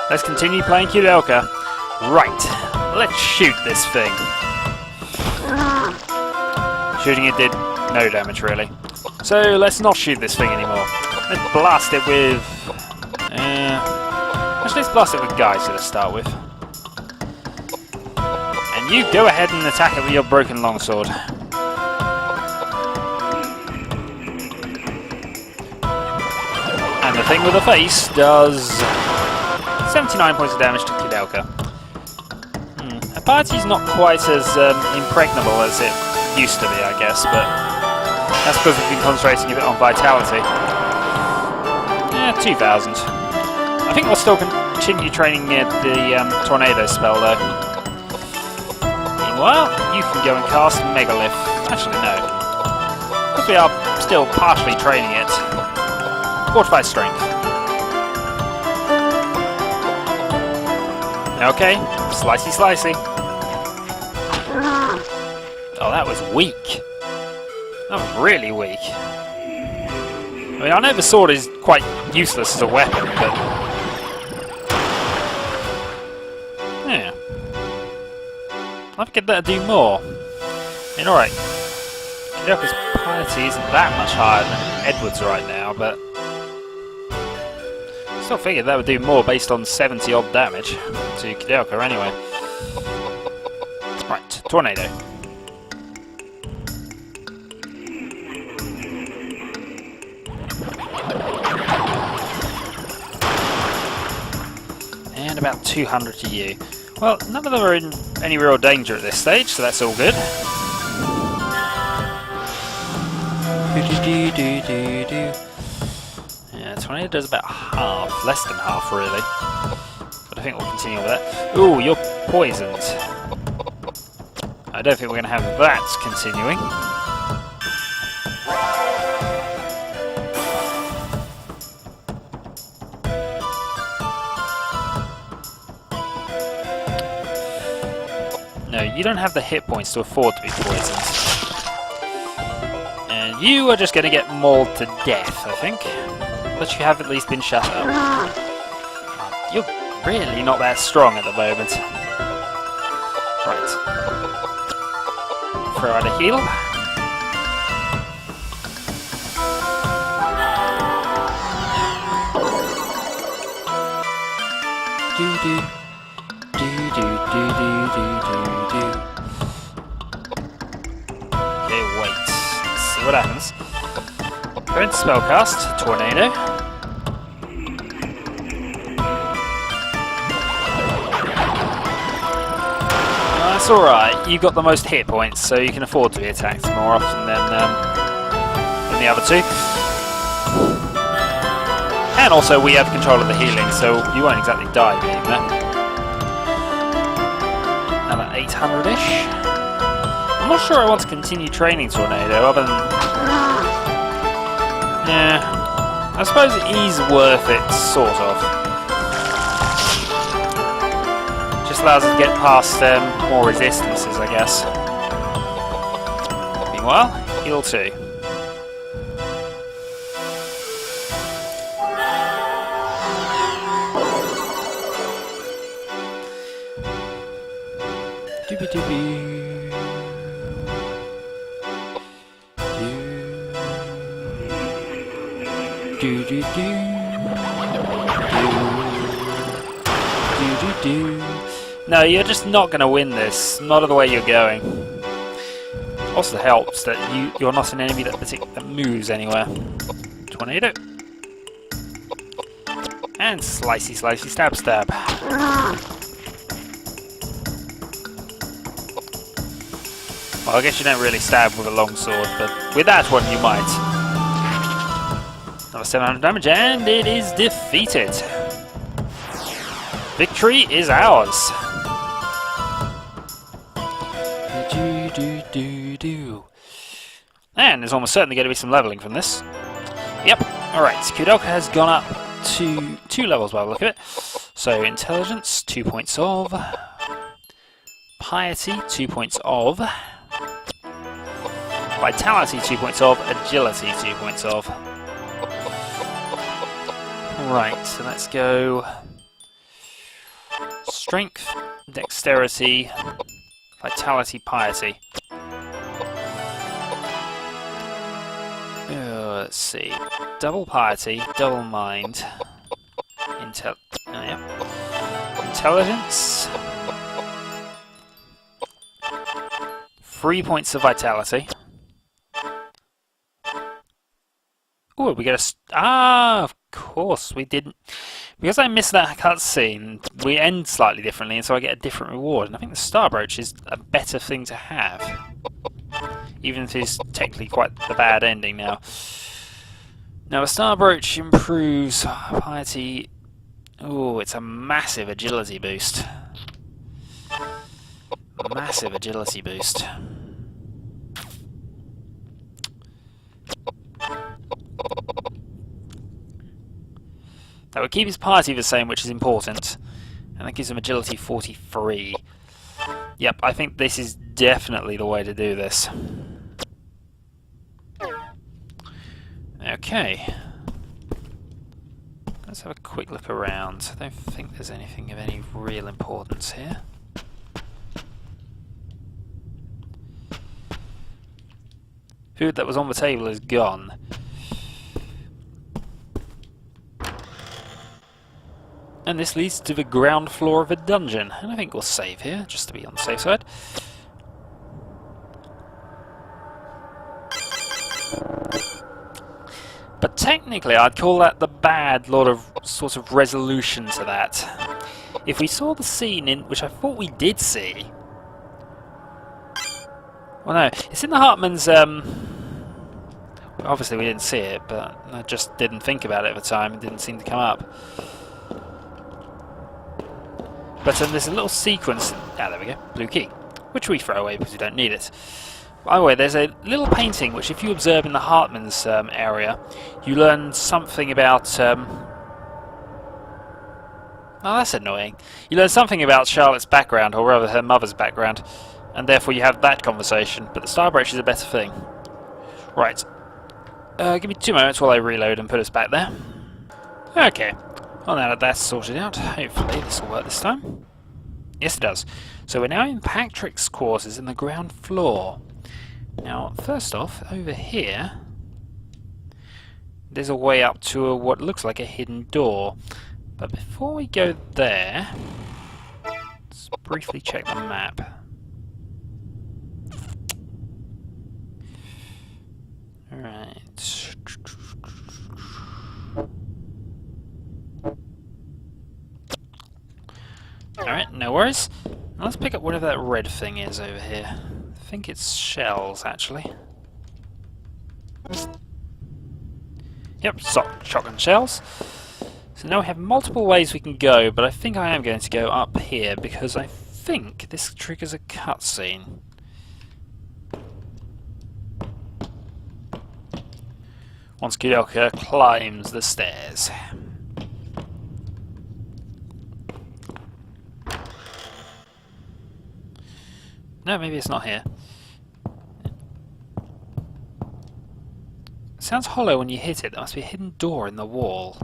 Let's continue playing Koudelka. Right, let's shoot this thing. Shooting it did no damage, really. So let's not shoot this thing anymore. Let's blast it with... actually, let's blast it with Geyser to start with. And you go ahead and attack it with your broken longsword. And the thing with the face does 79 points of damage to Koudelka. Her party's not quite as impregnable as it used to be, I guess, but that's because we've been concentrating a bit on vitality. Yeah, 2,000. I think we'll still continue training the tornado spell, though. Meanwhile, you can go and cast Megalith. Actually, no. Because we are still partially training it. Fortified Strength. Okay, slicey slicey. Oh, that was weak. That was really weak. I mean, I know the sword is quite useless as a weapon, but... yeah. I think that'd do more. I mean, alright. Koudelka's piety isn't that much higher than Edward's right now, but... still figured that would do more based on 70 odd damage to Koudelka anyway. Right, Tornado. And about 200 to you. Well, none of them are in any real danger at this stage, so that's all good. Yeah, Tornado does about half, less than half really. But I think we'll continue with that. Ooh, you're poisoned. I don't think we're going to have that continuing. No, you don't have the hit points to afford to be poisoned. And you are just going to get mauled to death, I think. But you have at least been shut up. You're really not that strong at the moment. Right. Throw out a heal. Do-do. Do-do-do-do-do-do-do. Okay, wait. Let's see what happens. Go into spellcast, Tornado. That's alright, you got the most hit points, so you can afford to be attacked more often than the other two. And also we have control of the healing, so you won't exactly die being there. About 800-ish. I'm not sure I want to continue training Tornado, other than... yeah, I suppose he's worth it, sort of. Just allows us to get past more resistances, I guess. Meanwhile, heal 2. Doobie-doobie. No, you're just not going to win this. Not the way you're going. Also helps that you're not an enemy that moves anywhere. Tornado. And slicey, slicey, stab, stab. Well, I guess you don't really stab with a long sword, but with that one you might. Another 700 damage, and it is defeated. Victory is ours. And there's almost certainly going to be some leveling from this. Yep. Alright, Koudelka has gone up to 2 levels by the look of it. So, Intelligence, 2 points of. Piety, 2 points of. Vitality, 2 points of. Agility, 2 points of. Right, so let's go... Strength, dexterity, vitality, piety. Let's see. Double piety, double mind, intelligence, 3 points of vitality. Oh, we get a... of course, we didn't... Because I missed that cutscene, we end slightly differently, and so I get a different reward. And I think the Star Brooch is a better thing to have. Even if it's technically quite the bad ending now. Now, a Star Brooch improves piety... Oh, it's a massive agility boost. Massive agility boost. That would keep his piety the same, which is important. And that gives him agility 43. Yep, I think this is definitely the way to do this. Okay. Let's have a quick look around. I don't think there's anything of any real importance here. Food that was on the table is gone. And this leads to the ground floor of a dungeon. And I think we'll save here, just to be on the safe side. But technically, I'd call that the bad sort of resolution to that. If we saw the scene in which I thought we did see... Well, no, it's in the Hartman's... Obviously, we didn't see it, but I just didn't think about it at the time. It didn't seem to come up. But there's a little sequence... Ah, there we go. Blue key. Which we throw away because we don't need it. By the way, there's a little painting which, if you observe in the Hartman's area, you learn something about... Oh, that's annoying. You learn something about Charlotte's background, or rather her mother's background, and therefore you have that conversation. But the Star Brooch is a better thing. Right. Give me 2 moments while I reload and put us back there. Okay. Well, now that that's sorted out, hopefully this will work this time. Yes, it does. So we're now in Patrick's quarters in the ground floor. Now, first off, over here, there's a way up to what looks like a hidden door. But before we go there, let's briefly check the map. Alright. Alright, no worries. Now let's pick up whatever that red thing is over here. I think it's shells, actually. Yep, shotgun shells. So now we have multiple ways we can go, but I think I am going to go up here because I think this triggers a cutscene. Once Koudelka climbs the stairs. No, maybe it's not here. It sounds hollow when you hit it. There must be a hidden door in the wall.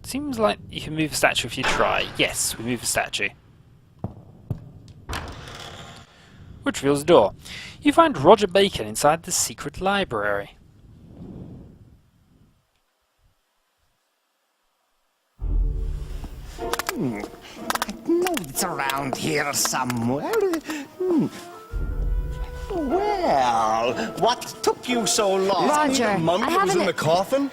Seems like you can move the statue if you try. Yes, we move the statue. Which reveals the door. You find Roger Bacon inside the secret library. I know it's around here somewhere. Well, what took you so long? Roger, The mummy I that was haven't... in the coffin?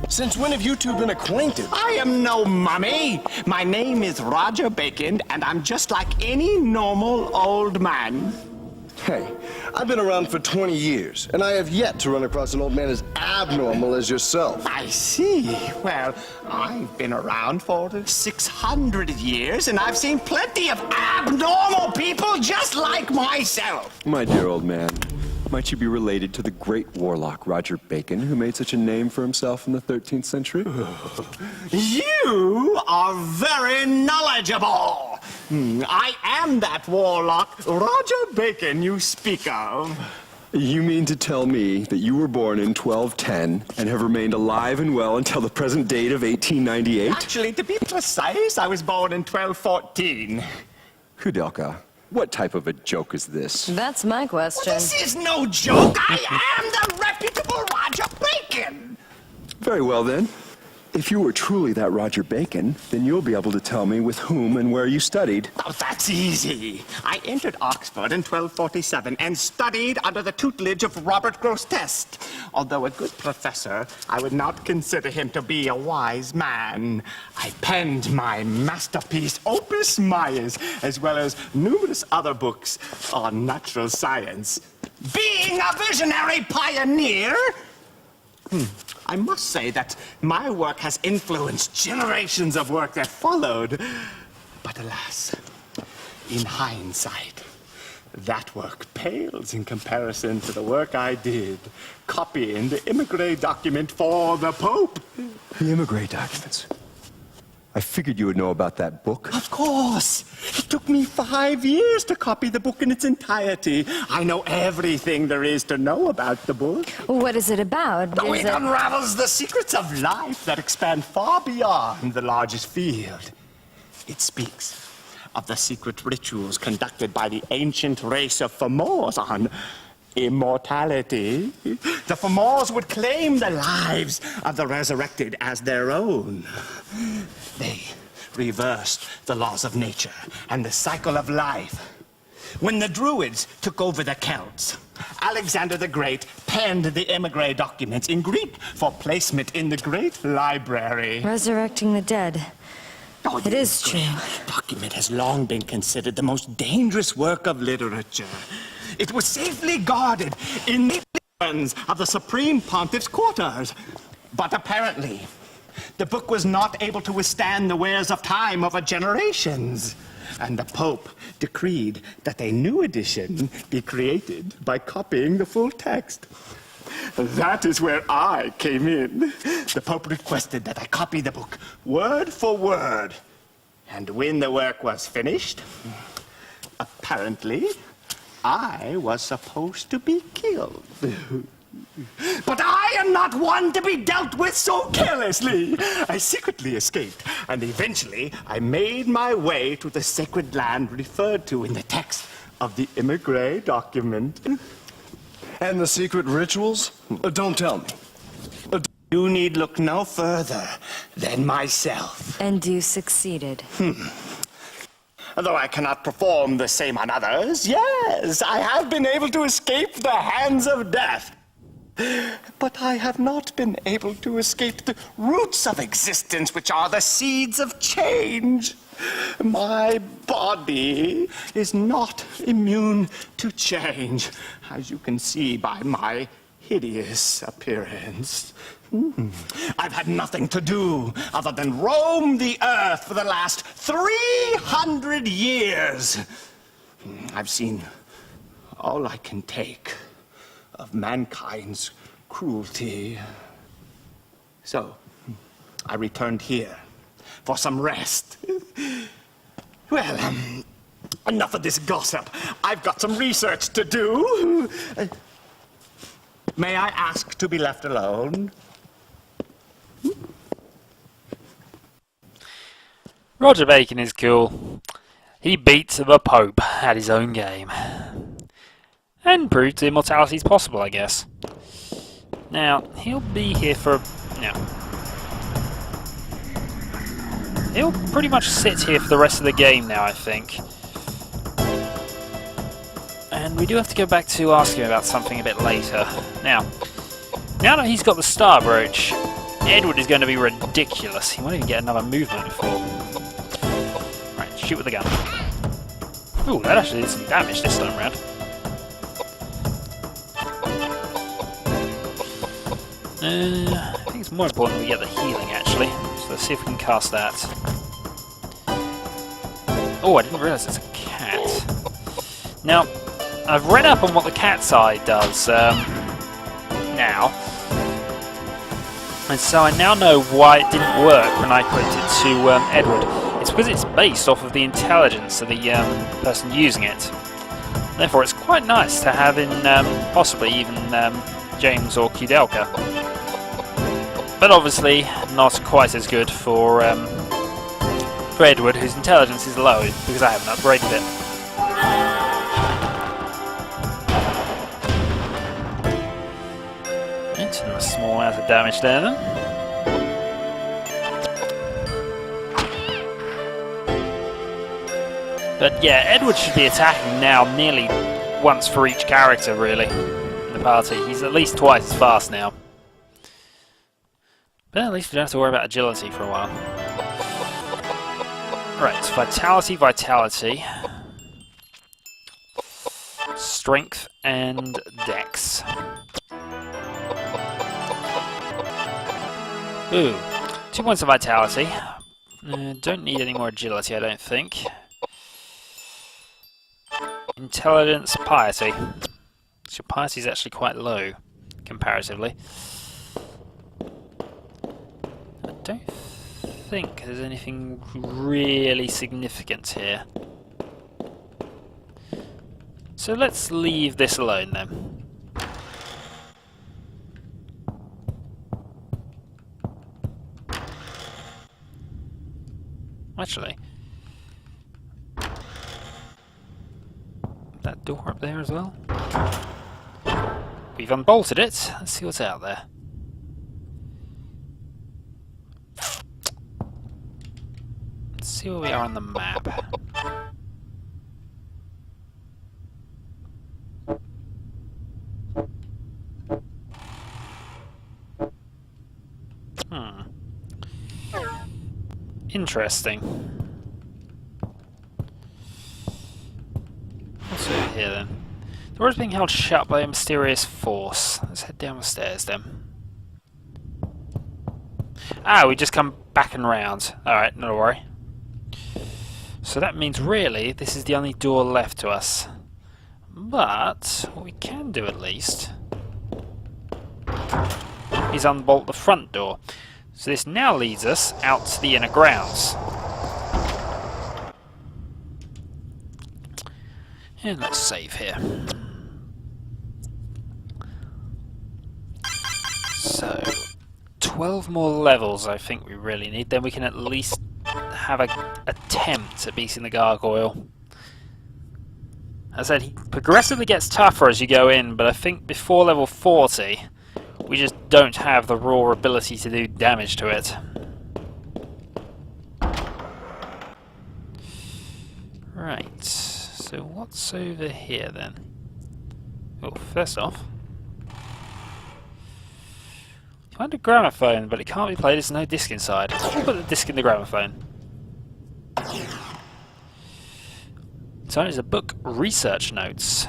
Since when have you two been acquainted? I am no mummy. My name is Roger Bacon, and I'm just like any normal old man. Hey, I've been around for 20 years, and I have yet to run across an old man as abnormal as yourself. I see. Well, I've been around for 600 years, and I've seen plenty of abnormal people just like myself. My dear old man, might you be related to the great warlock Roger Bacon, who made such a name for himself in the 13th century? You are very knowledgeable. I am that warlock, Roger Bacon, you speak of. You mean to tell me that you were born in 1210 and have remained alive and well until the present date of 1898? Actually, to be precise, I was born in 1214. Koudelka, what type of a joke is this? That's my question. This is no joke. I am the reputable Roger Bacon. Very well, then. If you were truly that Roger Bacon, then you'll be able to tell me with whom and where you studied. Oh, that's easy. I entered Oxford in 1247 and studied under the tutelage of Robert Grosseteste. Although a good professor, I would not consider him to be a wise man. I penned my masterpiece, Opus Maius, as well as numerous other books on natural science. Being a visionary pioneer, I must say that my work has influenced generations of work that followed. But alas, in hindsight, that work pales in comparison to the work I did, copying the Immigré document for the Pope. The Immigré documents. I figured you would know about that book. Of course. It took me 5 years to copy the book in its entirety. I know everything there is to know about the book. What is it about? Oh, Is it unravels the secrets of life that expand far beyond the largest field. It speaks of the secret rituals conducted by the ancient race of Fomors on immortality. The Fomors would claim the lives of the resurrected as their own. They reversed the laws of nature and the cycle of life. When the Druids took over the Celts, Alexander the Great penned the Immigré documents in Greek for placement in the Great Library. resurrecting the dead? Oh, It is true. The document has long been considered the most dangerous work of literature. It was safely guarded in the ruins of the Supreme Pontiff's quarters. But apparently, the book was not able to withstand the wears of time over generations. And the Pope decreed that a new edition be created by copying the full text. That is where I came in. The Pope requested that I copy the book word for word. And when the work was finished, apparently, I was supposed to be killed. But I am not one to be dealt with so carelessly. I secretly escaped, and eventually I made my way to the sacred land referred to in the text of the Immigré document. And the secret rituals? Don't tell me. You need look no further than myself. And you succeeded. Though I cannot perform the same on others, yes, I have been able to escape the hands of death. But I have not been able to escape the roots of existence, which are the seeds of change. My body is not immune to change, as you can see by my hideous appearance. I've had nothing to do other than roam the earth for the last 300 years. I've seen all I can take of mankind's cruelty. So, I returned here for some rest. Well, enough of this gossip. I've got some research to do. May I ask to be left alone? Roger Bacon is cool. He beat the Pope at his own game. And proved immortality is possible, I guess. Now, he'll be here for... he'll pretty much sit here for the rest of the game now, I think. And we do have to go back to ask him about something a bit later. Now that he's got the star brooch, Edward is going to be ridiculous. He won't even get another movement before. Right, shoot with the gun. Ooh, that actually did some damage this time around. I think it's more important we get the healing, actually. So let's see if we can cast that. Oh, I didn't realise it's a cat. Now, I've read up on what the cat's eye does now. And so I now know why it didn't work when I put it to Edward. It's because it's based off of the intelligence of the person using it. Therefore, it's quite nice to have in possibly even James or Koudelka. But obviously, not quite as good for Edward, whose intelligence is low because I haven't upgraded it. Right, a small amount of damage there then. But yeah, Edward should be attacking now nearly once for each character, really, in the party. He's at least twice as fast now. But at least we don't have to worry about agility for a while. Right, so vitality, vitality. Strength and dex. Ooh, 2 points of vitality. Don't need any more agility, I don't think. Intelligence, piety. So piety is actually quite low, comparatively. I don't think there's anything really significant here. So let's leave this alone then. Actually, that door up there as well. We've unbolted it. Let's see what's out there. Let's see where we are on the map. Interesting. What's over here then? The door is being held shut by a mysterious force. Let's head down the stairs then. Ah, we just come back and round. Alright, not a worry. So that means really this is the only door left to us. But what we can do at least is unbolt the front door. So this now leads us out to the inner grounds. And let's save here. So, 12 more levels I think we really need. Then we can at least have an attempt at beating the gargoyle. As I said, he progressively gets tougher as you go in, but I think before level 40... we just don't have the raw ability to do damage to it. Right, so what's over here then? Oh, first off, you find a gramophone, but it can't be played, there's no disc inside. We'll put the disc in the gramophone. So it's a book, research notes.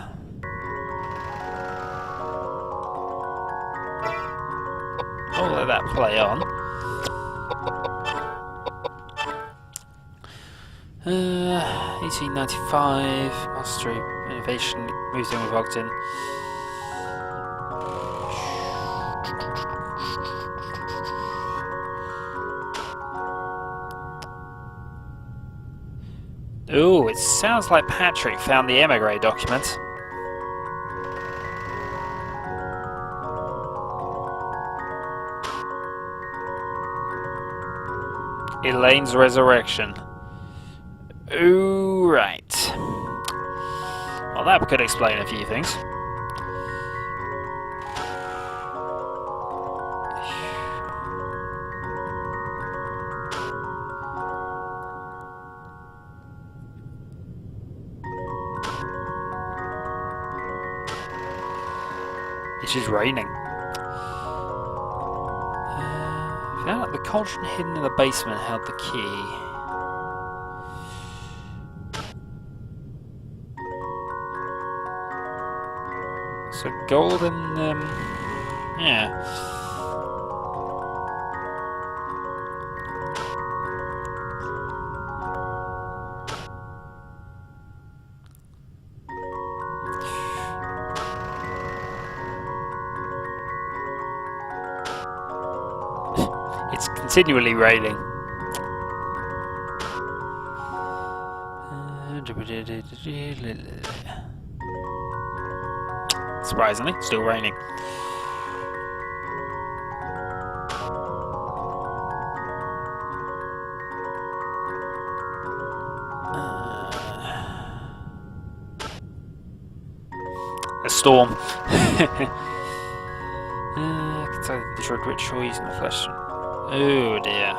I'll let that play on. 1895, Mastery, Innovation, moves in with Ogden. Ooh, it sounds like Patrick found the emigre document. Elaine's resurrection. Ooh, right. Well, that could explain a few things. It is raining. Found out the cauldron hidden in the basement held the key. So golden, yeah. It's continually raining. surprisingly. Still raining. A storm. The drug ritual using the flesh. Oh dear.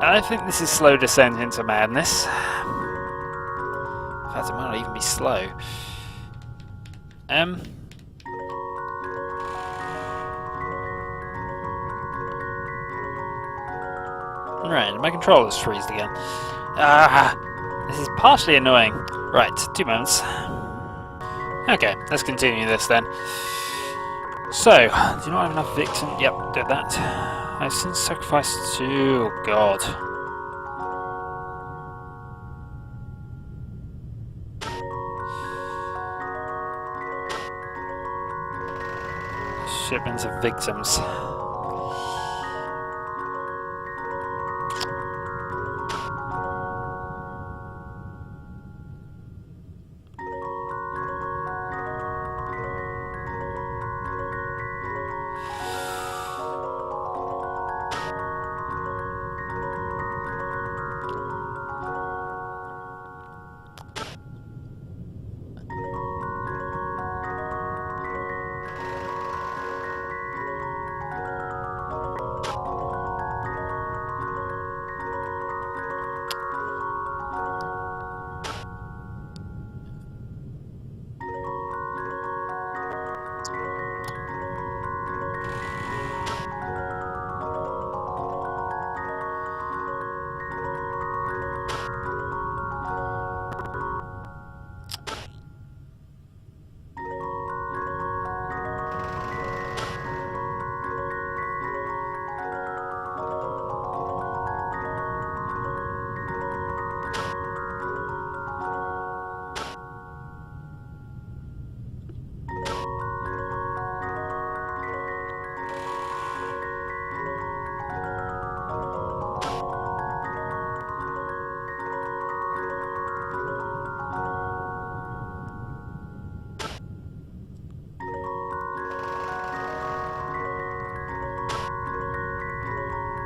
I think this is slow descent into madness. In fact, it might not even be slow. Right, my controller's freezed again. This is partially annoying. Right, 2 moments. Okay, let's continue this then. So, do you not have enough victims? Yep, did that. I've since sacrificed to... Oh, God. Shipments of victims.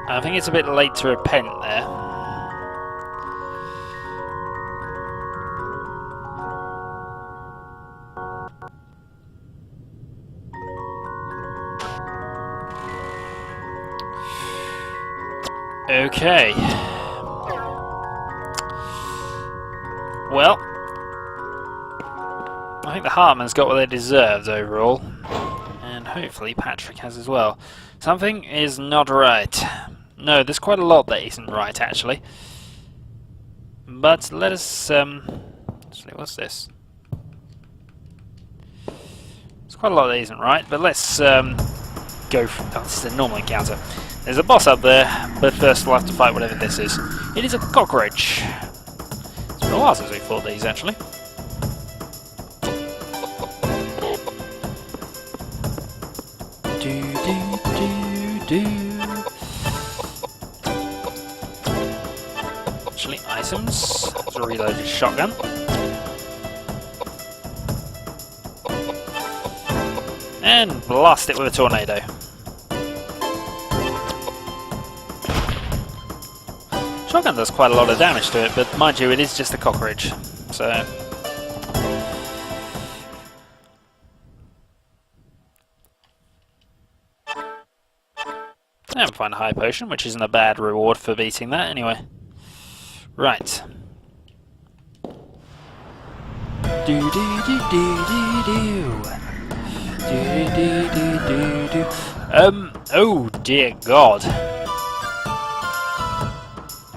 I think it's a bit late to repent there. Okay. Well, I think the Hartmans got what they deserved overall. And hopefully Patrick has as well. Something is not right. No, there's quite a lot that isn't right, actually. But let us, actually, what's this? There's quite a lot that isn't right, but let's, go for... Oh, this is a normal encounter. There's a boss up there, but first we'll have to fight whatever this is. It is a cockroach. It's been a while since we fought these, actually. Actually, items. There's a reloaded shotgun. And blast it with a tornado. Shotgun does quite a lot of damage to it, but mind you, it is just a cockroach. So... and find a high potion, which isn't a bad reward for beating that anyway. Right. Do do do do do do. Do do do do do. Oh dear God.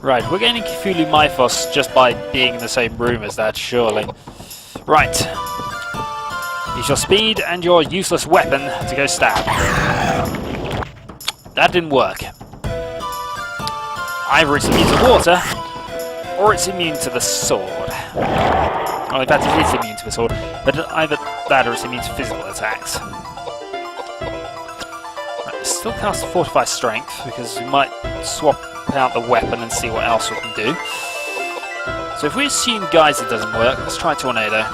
Right, we're getting Cthulhu Mythos just by being in the same room as that, surely. Right. Use your speed and your useless weapon to go stab. That didn't work. Either it's immune to water, or it's immune to the sword. Well, in fact, it is immune to the sword, but either that or it's immune to physical attacks. Right, still cast Fortify Strength, because we might swap out the weapon and see what else we can do. So if we assume Geyser doesn't work, let's try Tornado.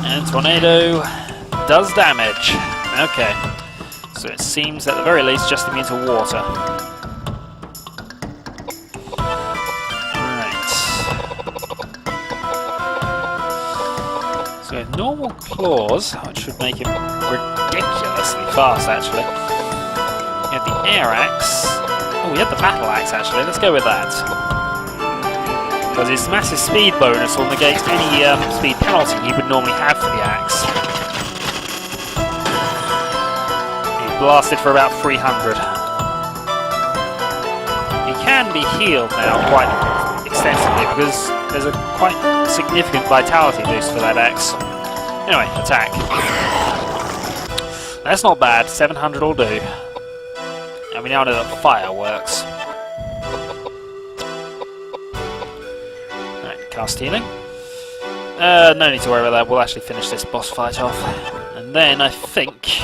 And Tornado does damage. Okay. So it seems at the very least just immune to water. Right. So we have normal claws, which should make him ridiculously fast actually. We have the air axe. Oh, we have the battle axe actually. Let's go with that. Because his massive speed bonus will negate any speed penalty he would normally have for the axe. He blasted for about 300. He can be healed now quite extensively because there's a quite significant vitality boost for that axe. Anyway, attack. That's not bad, 700 will do. And we now know that fire works. Cast healing. No need to worry about that, we'll actually finish this boss fight off. And then I think...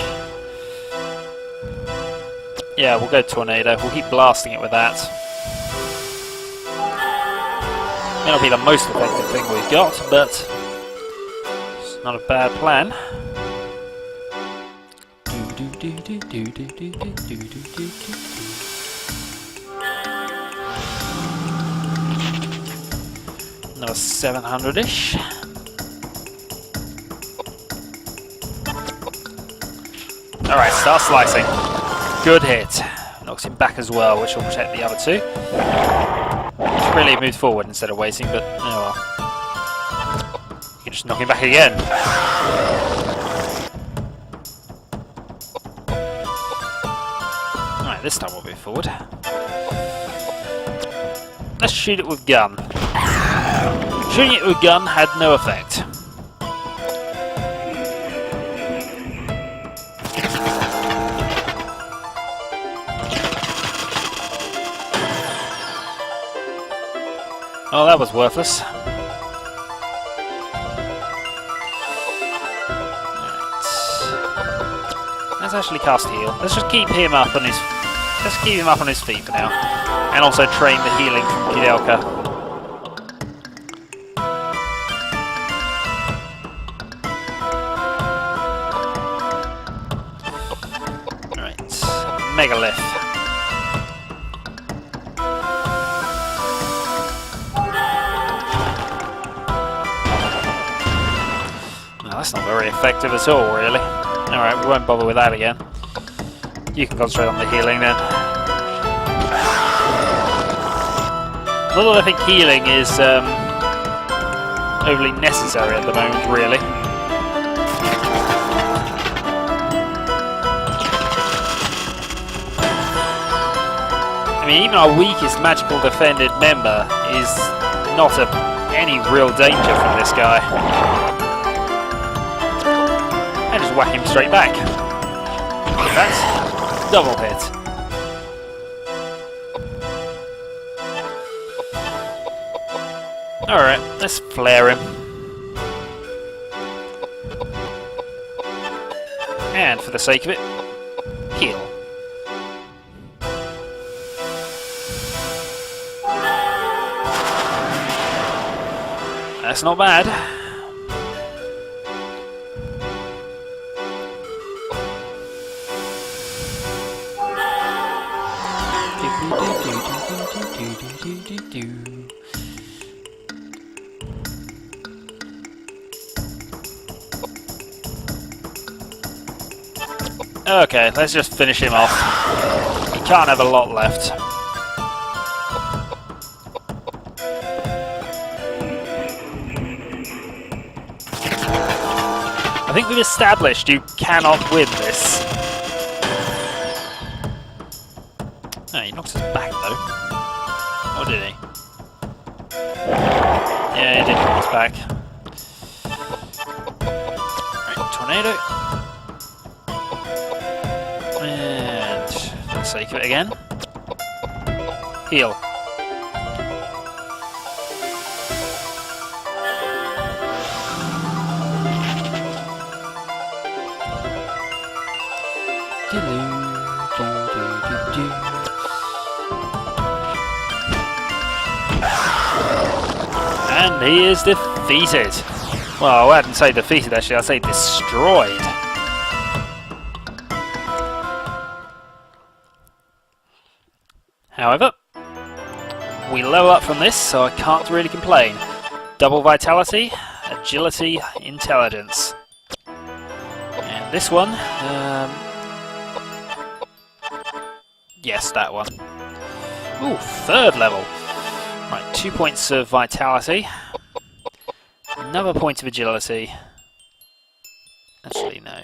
yeah, we'll go Tornado, we'll keep blasting it with that. May not be the most effective thing we've got, but it's not a bad plan. Another 700-ish. Alright, start slicing. Good hit. Knocks him back as well, which will protect the other two. Should really moved forward instead of waiting, but oh well. You can just knock him back again. Alright, this time we'll move forward. Let's shoot it with gun. Shooting it with gun had no effect. Oh, that was worthless. Right. Let's actually cast heal. Let's just keep him up on his. Let's keep him up on his feet for now, and also train the healing from Koudelka. Megalith. No, that's not very effective at all, really. Alright, we won't bother with that again. You can concentrate on the healing then. Not that I think healing is overly necessary at the moment, really. I mean, even our weakest magical defended member is not any real danger from this guy. And just whack him straight back. That's double hit. Alright, let's flare him. And for the sake of it, heal. That's not bad. Okay, let's just finish him off. He can't have a lot left. I think we've established you cannot win this. Oh, he knocks us back though. Or did he? Yeah, he did knock us back. Right, tornado. And let's save it again. Heal. And he is defeated. Well, I wouldn't say defeated actually, I'd say destroyed. However, we level up from this, so I can't really complain. Double vitality, agility, intelligence. And this one, yes, that one. Ooh, 3rd level. Right, 2 points of vitality. Another point of agility. Actually, no.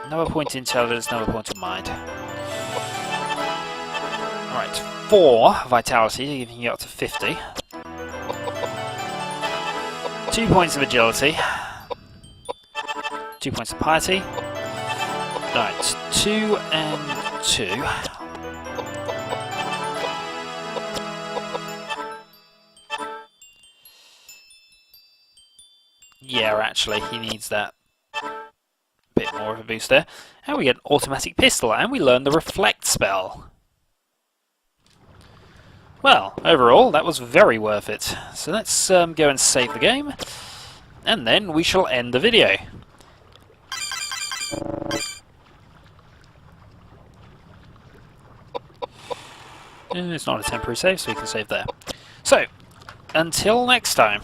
Another point of intelligence, another point of mind. Alright, 4 vitality, giving you up to 50. 2 points of agility. 2 points of piety. Right, 2 and 2. Yeah, actually, he needs that bit more of a boost there. And we get an automatic pistol, and we learn the reflect spell. Well, overall, that was very worth it. So let's go and save the game, and then we shall end the video. It's not a temporary save, so we can save there. So, until next time.